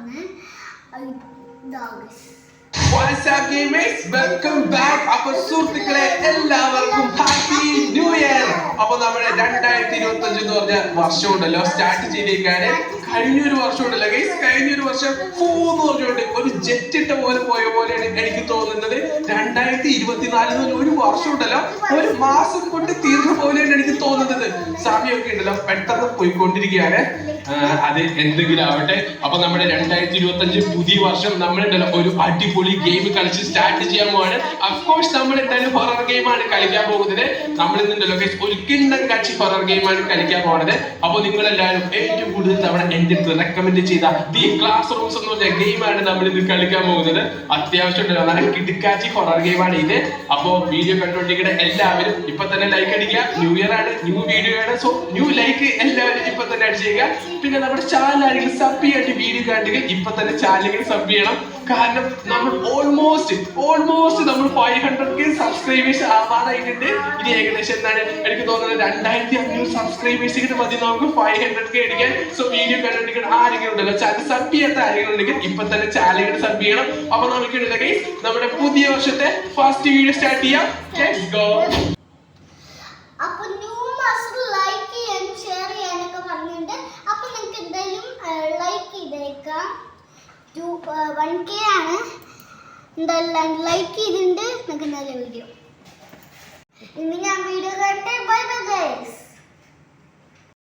ആണ്. What's up gamers? Welcome back. അപ്പോൾ സുഹൃത്തുക്കളെ എല്ലാവർക്കും ഹാപ്പി ന്യൂ ഇയർ. അപ്പോൾ നമ്മുടെ 2025 എന്ന് പറഞ്ഞ വർഷം ഉണ്ടല്ലോ സ്റ്റാർട്ട് ചെയ്തേക്കാന് കഴിഞ്ഞൊരു വർഷം ഉണ്ടല്ലോ ഗൈസ്. കഴിഞ്ഞൊരു വർഷം എന്ന് പറഞ്ഞുകൊണ്ട് ഒരു ജെറ്റ് ഇട്ട പോലെ പോയ പോലെയാണ് എനിക്ക് തോന്നുന്നത്. 2024 ഒരു വർഷം ഉണ്ടല്ലോ ഒരു മാസം കൊണ്ട് തീർന്ന പോലെയാണ് എനിക്ക് തോന്നുന്നത്. സമയമൊക്കെ ഉണ്ടല്ലോ പെട്ടെന്ന് പോയിക്കൊണ്ടിരിക്കുകയാണ്. അത് എന്തെങ്കിലും ആവട്ടെ. അപ്പൊ നമ്മുടെ 2025 പുതിയ വർഷം നമ്മളുണ്ടല്ലോ ഒരു അടിപൊളി ഗെയിം കളിച്ച് സ്റ്റാർട്ട് ചെയ്യാൻ പോവാണ്. അഫ്കോഴ്സ് നമ്മൾ എന്തായാലും ഹൊറർ ഗെയിമാണ് കളിക്കാൻ പോകുന്നത്. നമ്മൾ ഇന്നുണ്ടല്ലോ ഒരു കിണ്ണം കാച്ചി ഹൊറർ ഗെയിമാണ് കളിക്കാൻ പോകുന്നത്. അപ്പൊ നിങ്ങൾ എല്ലാവരും ഏറ്റവും കൂടുതൽ തവണ എന്റെ അടുത്ത് റെക്കമെൻഡ് ചെയ്ത ദി ക്ലാസ് റൂംസ് എന്ന് പറഞ്ഞ ഗെയിമാണ് നമ്മൾ ഇന്ന് കളിക്കാൻ പോകുന്നത്. അത്യാവശ്യം ഉണ്ടല്ലോ നല്ല കിടുക്കാച്ചി ഹൊറർ ഗെയിമാണ് ഇത്. അപ്പോ വീഡിയോ കണ്ടുകൊണ്ടിരിക്കുന്ന എല്ലാവരും ഇപ്പൊ തന്നെ ലൈക്ക് അടിക്കുക. ന്യൂ ഇയർ ആണ്, ന്യൂ വീഡിയോ ആണ്. സോ ന്യൂ ലൈക്ക് എല്ലാവരും ഇപ്പൊ തന്നെ അടിച്ചേക്കുക. പിന്നെ നമ്മുടെ ചാനൽ ആരെങ്കിലും സബ് ചെയ്യാണ്ട് വീഡിയോ കണ്ടെങ്കിൽ ഇപ്പൊ തന്നെ ചാനലിൽ സബ് ചെയ്യണം. കാരണം നമ്മൾ ഓൾമോസ്റ്റ് നമ്മൾ 500K സബ്സ്ക്രൈബേഴ്സ് ആവാനായിട്ടുണ്ട്. ഇനി ഏകദേശം എന്താണ് എനിക്ക് തോന്നുന്നത് 2500 സബ്സ്ക്രൈബേഴ്സ് മതി നമുക്ക് 500K അടിക്കാൻ. സോ വീഡിയോ കണ്ടിരിക്കുന്ന ആരെങ്കിലും ഉണ്ടല്ലോ ചാനൽ സബ് ചെയ്യാത്ത ആരെങ്കിലും ഉണ്ടെങ്കിൽ ഇപ്പൊ തന്നെ ചാനലിൽ സബ് ചെയ്യണം. അപ്പൊ നമുക്ക് നമ്മുടെ പുതിയ വർഷത്തെ ഫസ്റ്റ് വീഡിയോ സ്റ്റാർട്ട് ചെയ്യാം. Let's go. ടു 1K ആണ്. എന്തായാലും ലൈക്ക് ചെയ്തിട്ടുണ്ട്. നമുക്ക് നല്ല വീഡിയോ. ഇനി ഞാൻ വീഡിയോ കണ്ടേ. Bye bye guys.